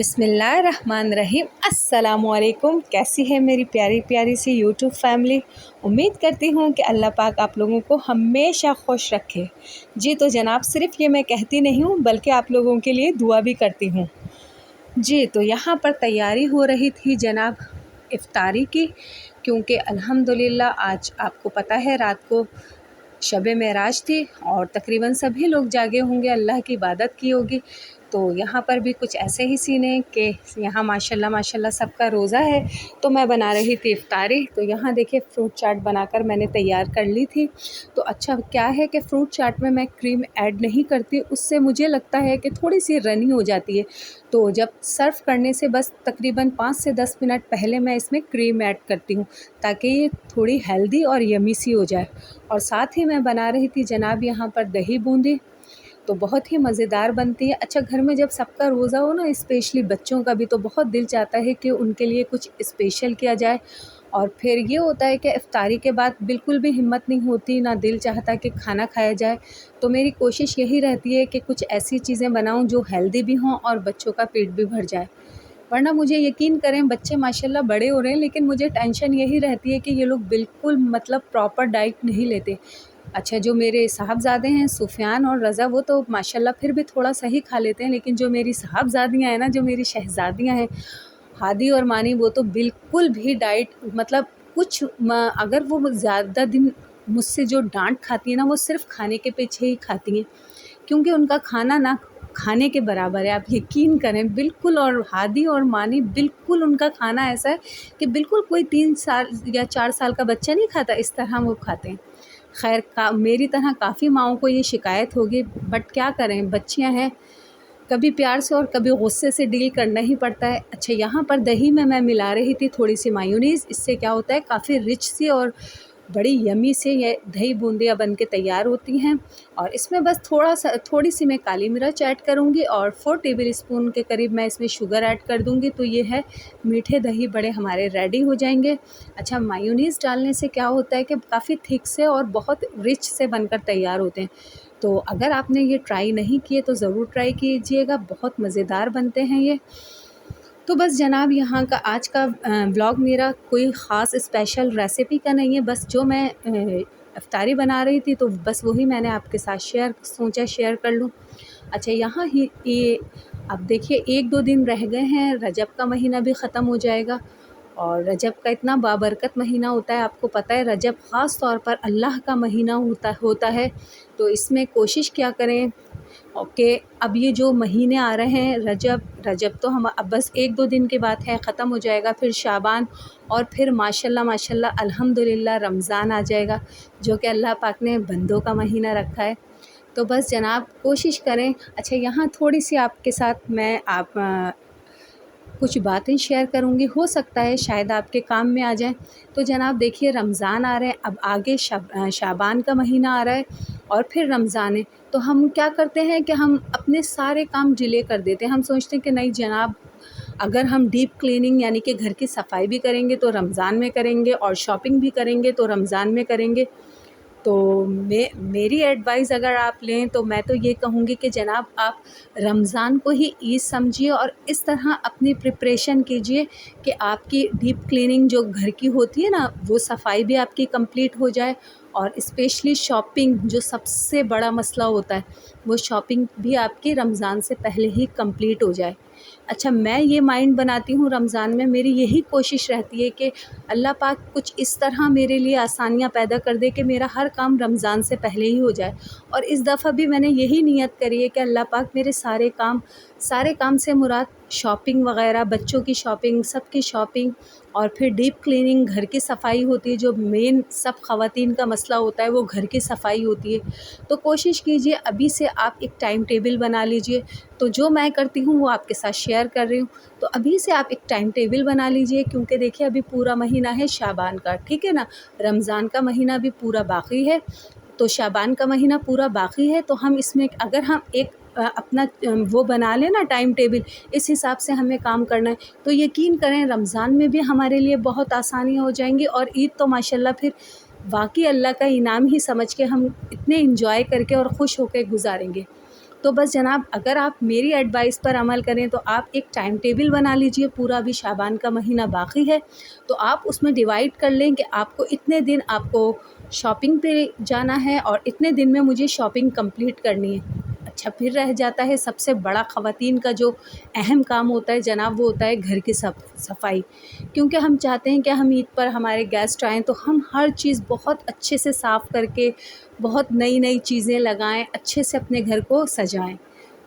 बिस्मिल्लाहिर्रहमानिर्रहीम। अस्सलामुअलैकुम। कैसी है मेरी प्यारी प्यारी सी यूट्यूब फैमिली। उम्मीद करती हूँ कि अल्लाह पाक आप लोगों को हमेशा खुश रखे। जी तो जनाब, सिर्फ़ ये मैं कहती नहीं हूँ बल्कि आप लोगों के लिए दुआ भी करती हूँ। जी तो यहाँ पर तैयारी हो रही थी जनाब इफ़्तारी की, क्योंकि अल्हम्दुलिल्लाह आज आपको पता है रात को शब-ए मेराज थी और तकरीबन सभी लोग जागे होंगे, अल्लाह की इबादत की होगी। तो यहाँ पर भी कुछ ऐसे ही सीन है कि यहाँ माशाल्लाह माशाल्लाह सबका रोज़ा है, तो मैं बना रही थी इफ़्तारी। तो यहाँ देखिए फ्रूट चाट बनाकर मैंने तैयार कर ली थी। तो अच्छा क्या है कि फ्रूट चाट में मैं क्रीम ऐड नहीं करती, उससे मुझे लगता है कि थोड़ी-सी रनी हो जाती है। तो जब सर्व करने से बस तकरीबन 5 से 10 मिनट पहले मैं इसमें क्रीम ऐड करती हूँ, ताकि ये थोड़ी हेल्दी और यम्मी सी हो जाए। और साथ ही मैं बना रही थी जनाब यहाँ पर दही बूंदी, तो बहुत ही मज़ेदार बनती है। अच्छा घर में जब सबका रोज़ा हो ना, स्पेशली बच्चों का भी, तो बहुत दिल चाहता है कि उनके लिए कुछ स्पेशल किया जाए। और फिर ये होता है कि इफ़्तारी के बाद बिल्कुल भी हिम्मत नहीं होती, ना दिल चाहता कि खाना खाया जाए। तो मेरी कोशिश यही रहती है कि कुछ ऐसी चीज़ें बनाऊँ जो हेल्दी भी हों और बच्चों का पेट भी भर जाए। वरना मुझे यकीन करें, बच्चे माशाल्लाह बड़े हो रहे हैं, लेकिन मुझे टेंशन यही रहती है कि ये लोग बिल्कुल मतलब प्रॉपर डाइट नहीं लेते। अच्छा जो मेरे साहबज़ादे हैं सुफ़ियान और रज़ा, वो तो माशाल्लाह फिर भी थोड़ा सही खा लेते हैं, लेकिन जो मेरी साहबज़ादियाँ हैं ना, जो मेरी शहज़ादियाँ हैं हादी और मानी, वो तो बिल्कुल भी डाइट मतलब कुछ अगर वो ज़्यादा दिन मुझसे जो डांट खाती है ना, वो सिर्फ़ खाने के पीछे ही खाती हैं, क्योंकि उनका खाना ना खाने के बराबर है, आप यकीन करें बिल्कुल। और हादी और मानी बिल्कुल, उनका खाना ऐसा है कि बिल्कुल कोई 3 साल या 4 साल का बच्चा नहीं खाता, इस तरह वो खाते हैं। खैर मेरी तरह काफ़ी माँओं को ये शिकायत होगी, बट क्या करें, बच्चियाँ हैं, कभी प्यार से और कभी गुस्से से डील करना ही पड़ता है। अच्छा यहाँ पर दही में मैं मिला रही थी थोड़ी-सी मायोनीज़, इससे क्या होता है काफ़ी रिच सी और बड़ी यम्मी से ये दही बूंदियाँ बन के तैयार होती हैं। और इसमें बस थोड़ी-सी मैं काली मिर्च ऐड करूँगी और 4 टेबल स्पून के करीब मैं इसमें शुगर ऐड कर दूँगी, तो ये है मीठे दही बड़े हमारे रेडी हो जाएँगे। अच्छा मायोनीज़ डालने से क्या होता है कि काफ़ी थिक से और बहुत रिच से बनकर तैयार होते हैं। तो अगर आपने ये ट्राई नहीं किए तो ज़रूर ट्राई कीजिएगा, बहुत मज़ेदार बनते हैं ये। तो बस जनाब यहाँ का आज का व्लॉग मेरा कोई ख़ास स्पेशल रेसिपी का नहीं है, बस जो मैं इफ़्तारी बना रही थी तो बस वही मैंने आपके साथ सोचा शेयर कर लूँ। अच्छा यहाँ ही ये अब देखिए 1-2 दिन रह गए हैं, रजब का महीना भी ख़त्म हो जाएगा। और रजब का इतना बाबरकत महीना होता है, आपको पता है रजब ख़ास तौर पर अल्लाह का महीना होता है। तो इसमें कोशिश क्या करें ओके, अब ये जो महीने आ रहे हैं रजब तो हम अब बस 1-2 दिन के बाद है, ख़त्म हो जाएगा, फिर शाबान और फिर माशाल्लाह माशाल्लाह अल्हम्दुलिल्लाह रमज़ान आ जाएगा, जो कि अल्लाह पाक ने बंदों का महीना रखा है। तो बस जनाब कोशिश करें। अच्छा यहाँ थोड़ी-सी आपके साथ मैं कुछ बातें शेयर करूँगी, हो सकता है शायद आपके काम में आ जाएँ। तो जनाब देखिए रमज़ान आ रहे हैं, अब आगे शाबान का महीना आ रहा है और फिर रमज़ान है। तो हम क्या करते हैं कि हम अपने सारे काम डिले कर देते हैं। हम सोचते हैं कि नहीं जनाब, अगर हम डीप क्लीनिंग यानी कि घर की सफाई भी करेंगे तो रमज़ान में करेंगे और शॉपिंग भी करेंगे तो रमज़ान में करेंगे। तो मेरी एडवाइस अगर आप लें तो मैं तो ये कहूँगी कि जनाब आप रमज़ान को ही ईद समझिए और इस तरह अपनी प्रिपरेशन कीजिए कि आपकी डीप क्लीनिंग जो घर की होती है ना, वो सफाई भी आपकी कंप्लीट हो जाए। और स्पेशली शॉपिंग जो सबसे बड़ा मसला होता है, वो शॉपिंग भी आपकी रमज़ान से पहले ही कंप्लीट हो जाए। अच्छा मैं ये माइंड बनाती हूँ रमज़ान में, मेरी यही कोशिश रहती है कि अल्लाह पाक कुछ इस तरह मेरे लिए आसानियाँ पैदा कर दे कि मेरा हर काम रमज़ान से पहले ही हो जाए। और इस दफ़ा भी मैंने यही नियत करी है कि अल्लाह पाक मेरे सारे काम से मुराद शॉपिंग वग़ैरह, बच्चों की शॉपिंग, सबकी शॉपिंग और फिर डीप क्लीनिंग, घर की सफाई होती है, जो मेन सब ख़वातीन का मसला होता है वो घर की सफाई होती है। तो कोशिश कीजिए अभी से आप एक टाइम टेबल बना लीजिए। तो जो मैं करती हूँ वो आपके साथ शेयर कर रही हूँ। तो अभी से आप एक टाइम टेबल बना लीजिए, क्योंकि देखिए अभी पूरा महीना है शाबान का, ठीक है ना? रमज़ान का महीना भी पूरा बाकी है, तो शाबान का महीना पूरा बाकी है। तो हम इसमें अगर हम एक अपना वो बना लें ना टाइम टेबल, इस हिसाब से हमें काम करना है, तो यकीन करें रमज़ान में भी हमारे लिए बहुत आसानियाँ हो जाएंगी। और ईद तो माशाल्लाह फिर वाकई अल्लाह का इनाम ही समझ के हम इतने इंजॉय करके और ख़ुश होकर गुजारेंगे। तो बस जनाब, अगर आप मेरी एडवाइस पर अमल करें तो आप एक टाइम टेबल बना लीजिए। पूरा अभी शाबान का महीना बाकी है, तो आप उसमें डिवाइड कर लें कि आपको इतने दिन आपको शॉपिंग पे जाना है और इतने दिन में मुझे शॉपिंग कंप्लीट करनी है। अच्छा, फिर रह जाता है सबसे बड़ा ख़वातीन का जो अहम काम होता है जनाब, वो होता है घर की सफाई। क्योंकि हम चाहते हैं कि हम ईद पर हमारे गेस्ट आएँ तो हम हर चीज़ बहुत अच्छे से साफ़ करके, बहुत नई नई चीज़ें लगाएं, अच्छे से अपने घर को सजाएं।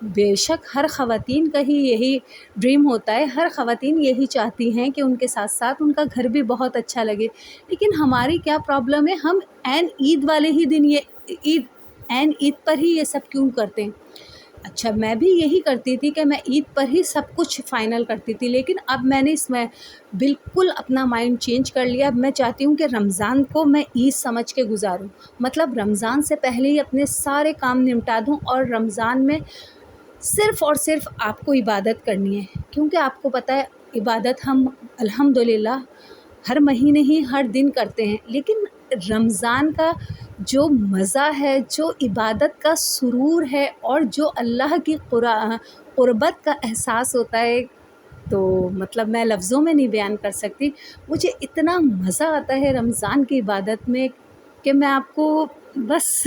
बेशक हर ख़वातीन का ही यही ड्रीम होता है, हर ख़वातीन यही चाहती हैं कि उनके साथ साथ उनका घर भी बहुत अच्छा लगे। लेकिन हमारी क्या प्रॉब्लम है, हम ऐन ईद वाले ही दिन ये ईद ऐन ईद पर ही ये सब क्यों करते हैं। अच्छा, मैं भी यही करती थी कि मैं ईद पर ही सब कुछ फ़ाइनल करती थी, लेकिन अब मैंने इसमें बिल्कुल अपना माइंड चेंज कर लिया। अब मैं चाहती हूँ कि रमज़ान को मैं ईद समझ के गुज़ारूँ। मतलब रमज़ान से पहले ही अपने सारे काम निपटा दूँ और रमज़ान में सिर्फ़ और सिर्फ़ आपको इबादत करनी है। क्योंकि आपको पता है, इबादत हम अल्हम्दुलिल्लाह हर महीने ही हर दिन करते हैं, लेकिन रमज़ान का जो मज़ा है, जो इबादत का सुरूर है और जो अल्लाह की क़ुरबत का एहसास होता है, तो मतलब मैं लफ्ज़ों में नहीं बयान कर सकती। मुझे इतना मज़ा आता है रमज़ान की इबादत में कि मैं आपको बस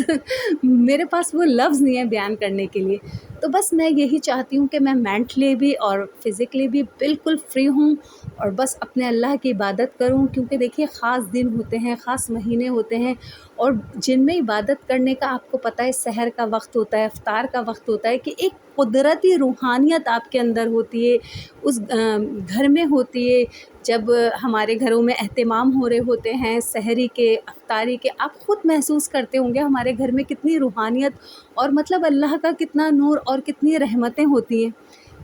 मेरे पास वो लफ्ज़ नहीं है बयान करने के लिए। तो बस मैं यही चाहती हूँ कि मैं मेंटली भी और फ़िज़िकली भी बिल्कुल फ्री हूँ और बस अपने अल्लाह की इबादत करूँ। क्योंकि देखिए, ख़ास दिन होते हैं, ख़ास महीने होते हैं और जिनमें इबादत करने का आपको पता है, सहर का वक्त होता है, इफ्तार का वक्त होता है, कि एक कुदरती रूहानियत आपके अंदर होती है, उस घर में होती है। जब हमारे घरों में एहतिमाम हो रहे होते हैं सहरी के, इफ्तारी के, आप ख़ुद महसूस करते होंगे हमारे घर में कितनी रूहानियत और मतलब अल्लाह का कितना नूर और कितनी रहमतें होती हैं।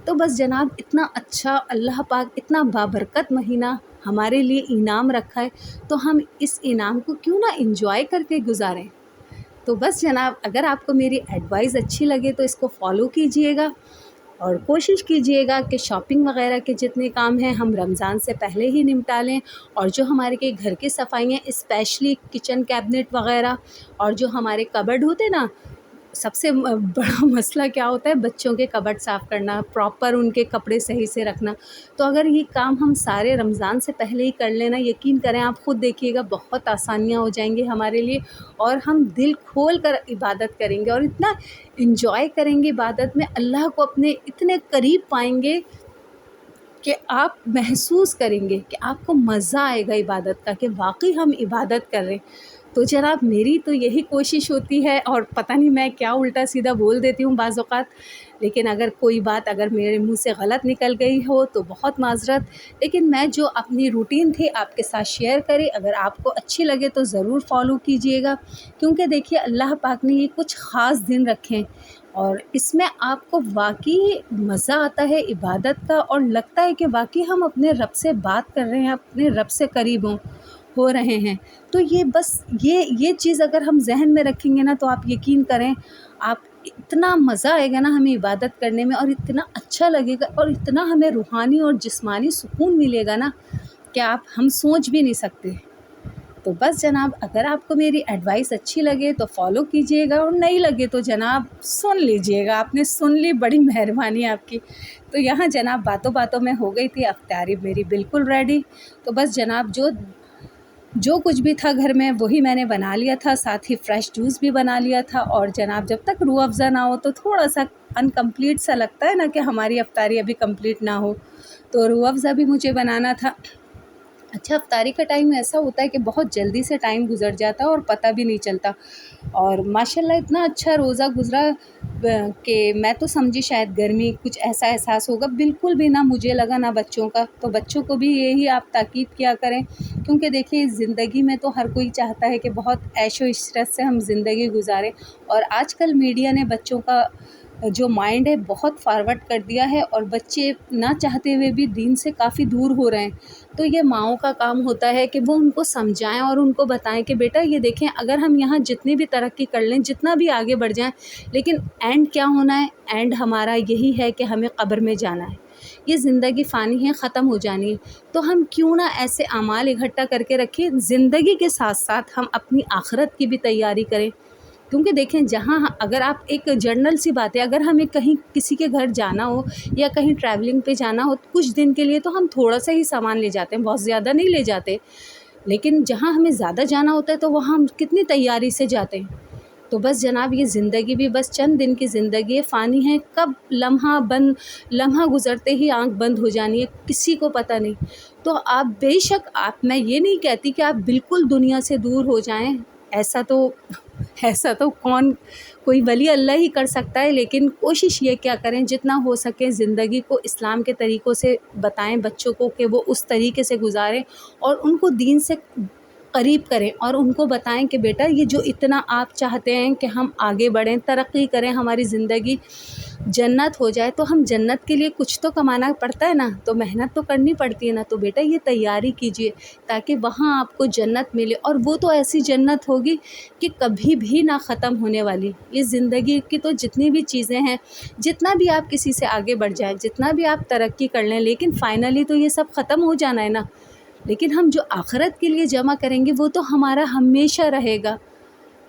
तो बस जनाब, इतना अच्छा अल्लाह पाक इतना बाबरकत महीना हमारे लिए इनाम रखा है, तो हम इस इनाम को क्यों ना एंजॉय करके गुजारें। तो बस जनाब, अगर आपको मेरी एडवाइस अच्छी लगे तो इसको फॉलो कीजिएगा और कोशिश कीजिएगा कि शॉपिंग वगैरह के जितने काम हैं हम रमज़ान से पहले ही निपटा लें। और जो हमारे के घर की सफाई हैं, स्पेशली किचन कैबिनेट वगैरह और जो हमारे कबर्ड होते हैं ना, सबसे बड़ा मसला क्या होता है, बच्चों के कबर्ड साफ़ करना, प्रॉपर उनके कपड़े सही से रखना। तो अगर ये काम हम सारे रमज़ान से पहले ही कर लेना, यकीन करें आप ख़ुद देखिएगा बहुत आसानियाँ हो जाएंगी हमारे लिए और हम दिल खोल कर इबादत करेंगे और इतना इंजॉय करेंगे इबादत में, अल्लाह को अपने इतने करीब पाएंगे कि आप महसूस करेंगे कि आपको मज़ा आएगा इबादत का, कि वाकई हम इबादत कर रहे हैं। तो जनाब, मेरी तो यही कोशिश होती है और पता नहीं मैं क्या उल्टा सीधा बोल देती हूँ बाज़ औक़ात, लेकिन अगर कोई बात अगर मेरे मुंह से गलत निकल गई हो तो बहुत माज़रत। लेकिन मैं जो अपनी रूटीन थी आपके साथ शेयर करी, अगर आपको अच्छी लगे तो ज़रूर फॉलो कीजिएगा। क्योंकि देखिए, अल्लाह पाक ने ये कुछ ख़ास दिन रखे हैं और इसमें आपको वाक़ई मज़ा आता है इबादत का और लगता है कि वाक़ई हम अपने रब से बात कर रहे हैं, अपने रब से करीब हो रहे हैं। तो ये बस ये चीज़ अगर हम जहन में रखेंगे ना, तो आप यकीन करें, आप इतना मज़ा आएगा ना हमें इबादत करने में और इतना अच्छा लगेगा और इतना हमें रूहानी और जिस्मानी सुकून मिलेगा ना कि हम सोच भी नहीं सकते। तो बस जनाब, अगर आपको मेरी एडवाइस अच्छी लगे तो फॉलो कीजिएगा और नहीं लगे तो जनाब सुन लीजिएगा। आपने सुन ली, बड़ी मेहरबानी आपकी। तो यहाँ जनाब बातों बातों में हो गई थी इफ्तारी मेरी बिल्कुल रेडी। तो बस जनाब, जो कुछ भी था घर में वही मैंने बना लिया था, साथ ही फ्रेश जूस भी बना लिया था। और जनाब, जब तक रूह अफ़ज़ा ना हो तो थोड़ा सा अनकम्प्लीट सा लगता है ना कि हमारी इफ्तारी अभी कंप्लीट ना हो, तो रूह अफ़ज़ा भी मुझे बनाना था। अच्छा, इफ्तारी का टाइम ऐसा होता है कि बहुत जल्दी से टाइम गुज़र जाता है और पता भी नहीं चलता। और माशाल्लाह इतना अच्छा रोज़ा गुज़रा कि मैं तो समझी शायद गर्मी कुछ ऐसा एहसास होगा, बिल्कुल भी ना मुझे लगा ना बच्चों का। तो बच्चों को भी यही आप ताकीद किया करें, क्योंकि देखिए, ज़िंदगी में तो हर कोई चाहता है कि बहुत ऐशो इशरत से हम ज़िंदगी गुजारें। और आजकल मीडिया ने बच्चों का जो माइंड है बहुत फॉरवर्ड कर दिया है और बच्चे ना चाहते हुए भी दीन से काफ़ी दूर हो रहे हैं। तो ये माँओं का काम होता है कि वो उनको समझाएं और उनको बताएं कि बेटा ये देखें, अगर हम यहाँ जितनी भी तरक्की कर लें, जितना भी आगे बढ़ जाएं, लेकिन एंड क्या होना है, एंड हमारा यही है कि हमें कब्र में जाना है। ये ज़िंदगी फ़ानी है, ख़त्म हो जानी है। तो हम क्यों ना ऐसे अमाल इकट्ठा करके रखें, ज़िंदगी के साथ साथ हम अपनी आखिरत की भी तैयारी करें। क्योंकि देखें जहाँ अगर आप एक जनरल सी बात है, अगर हमें कहीं किसी के घर जाना हो या कहीं ट्रैवलिंग पे जाना हो कुछ दिन के लिए, तो हम थोड़ा सा ही सामान ले जाते हैं, बहुत ज़्यादा नहीं ले जाते। लेकिन जहाँ हमें ज़्यादा जाना होता है तो वहाँ हम कितनी तैयारी से जाते हैं। तो बस जनाब ये ज़िंदगी भी बस चंद दिन की ज़िंदगी है, फ़ानी है, कब लम्हा गुज़रते ही आँख बंद हो जानी है, किसी को पता नहीं। तो आप बेशक मैं ये नहीं कहती कि आप बिल्कुल दुनिया से दूर हो जाएं, ऐसा तो कोई वली अल्लाह ही कर सकता है। लेकिन कोशिश ये क्या करें, जितना हो सके ज़िंदगी को इस्लाम के तरीक़ों से बताएं बच्चों को कि वो उस तरीके से गुजारें और उनको दीन से करीब करें और उनको बताएं कि बेटा ये जो इतना आप चाहते हैं कि हम आगे बढ़ें, तरक्की करें, हमारी ज़िंदगी जन्नत हो जाए, तो हम जन्नत के लिए कुछ तो कमाना पड़ता है ना, तो मेहनत तो करनी पड़ती है ना। तो बेटा ये तैयारी कीजिए ताकि वहाँ आपको जन्नत मिले, और वो तो ऐसी जन्नत होगी कि कभी भी ना ख़त्म होने वाली। ये ज़िंदगी की तो जितनी भी चीज़ें हैं, जितना भी आप किसी से आगे बढ़ जाएं, जितना भी आप तरक्की कर लें, लेकिन फ़ाइनली तो ये सब ख़त्म हो जाना है ना। लेकिन हम जो आखिरत के लिए जमा करेंगे वो तो हमारा हमेशा रहेगा।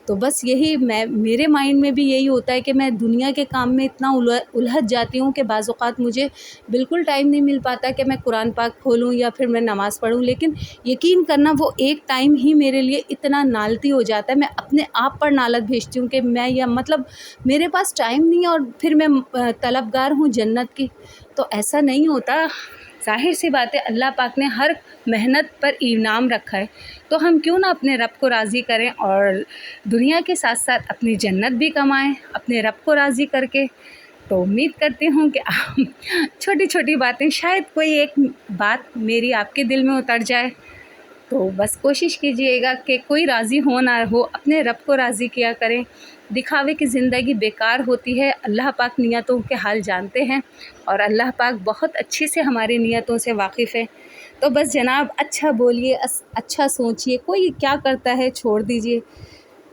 तो बस यही मेरे माइंड में भी यही होता है कि मैं दुनिया के काम में इतना उलझ जाती हूँ कि बाज़ औक़ात मुझे बिल्कुल टाइम नहीं मिल पाता कि मैं कुरान पाक खोलूँ या फिर मैं नमाज़ पढ़ूँ। लेकिन यकीन करना वो एक टाइम ही मेरे लिए इतना नालती हो जाता है, मैं अपने आप पर नालत भेजती हूँ कि मैं या मतलब मेरे पास टाइम नहीं है और फिर मैं तलबगार हूँ जन्नत की। तो ऐसा नहीं होता। ज़ाहिर सी बात है, अल्लाह पाक ने हर मेहनत पर इनाम रखा है, तो हम क्यों ना अपने रब को राज़ी करें और दुनिया के साथ साथ अपनी जन्नत भी कमाएं अपने रब को राज़ी करके। तो उम्मीद करती हूँ कि छोटी छोटी बातें, शायद कोई एक बात मेरी आपके दिल में उतर जाए। तो बस कोशिश कीजिएगा कि कोई राज़ी हो ना हो, अपने रब को राज़ी किया करें। दिखावे की ज़िंदगी बेकार होती है। अल्लाह पाक नियतों के हाल जानते हैं और अल्लाह पाक बहुत अच्छे से हमारी नियतों से वाकिफ़ है। तो बस जनाब अच्छा बोलिए, अच्छा सोचिए, कोई क्या करता है छोड़ दीजिए।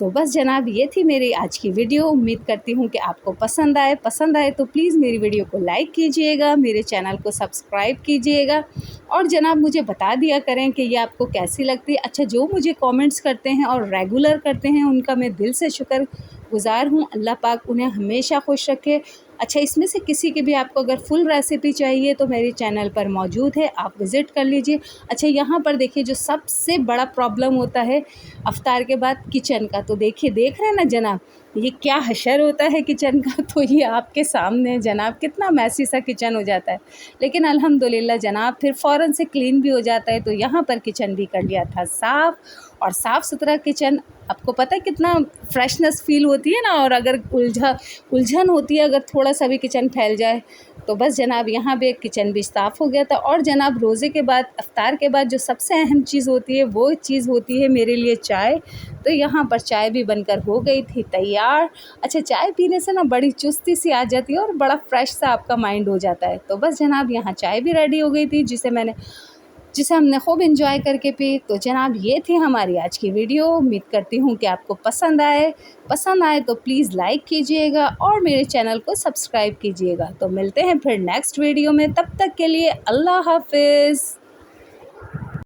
तो बस जनाब ये थी मेरी आज की वीडियो। उम्मीद करती हूँ कि आपको पसंद आए तो प्लीज़ मेरी वीडियो को लाइक कीजिएगा, मेरे चैनल को सब्सक्राइब कीजिएगा और जनाब मुझे बता दिया करें कि ये आपको कैसी लगती है। अच्छा, जो मुझे कमेंट्स करते हैं और रेगुलर करते हैं उनका मैं दिल से शुक्रगुज़ार हूँ। अल्लाह पाक उन्हें हमेशा खुश रखे। अच्छा, इसमें से किसी की भी आपको अगर फुल रेसिपी चाहिए तो मेरे चैनल पर मौजूद है, आप विज़िट कर लीजिए। अच्छा, यहाँ पर देखिए जो सबसे बड़ा प्रॉब्लम होता है अफ्तार के बाद किचन का, तो देखिए देख रहे हैं ना जनाब, ये क्या हशर होता है किचन का। तो ये आपके सामने जनाब कितना मैसी सा किचन हो जाता है, लेकिन अल्हम्दुलिल्लाह जनाब फिर फ़ौरन से क्लीन भी हो जाता है। तो यहाँ पर किचन भी कर लिया था साफ़, और साफ़ सुथरा किचन आपको पता है कितना फ्रेशनेस फ़ील होती है ना। और अगर उलझन होती है अगर थोड़ा सा भी किचन फैल जाए, तो बस जनाब यहाँ भी किचन भी साफ़ हो गया था। और जनाब रोज़े के बाद, अफ्तार के बाद जो सबसे अहम चीज़ होती है वो चीज़ होती है मेरे लिए चाय। तो यहाँ पर चाय भी बनकर हो गई थी तैयार। अच्छा, चाय पीने से ना बड़ी चुस्ती सी आ जाती है और बड़ा फ्रेश सा आपका माइंड हो जाता है। तो बस जनाब यहाँ चाय भी रेडी हो गई थी जिसे हमने खूब एंजॉय करके पी। तो जनाब ये थी हमारी आज की वीडियो। उम्मीद करती हूँ कि आपको पसंद आए तो प्लीज़ लाइक कीजिएगा और मेरे चैनल को सब्सक्राइब कीजिएगा। तो मिलते हैं फिर नेक्स्ट वीडियो में, तब तक के लिए अल्लाह हाफ़िज़।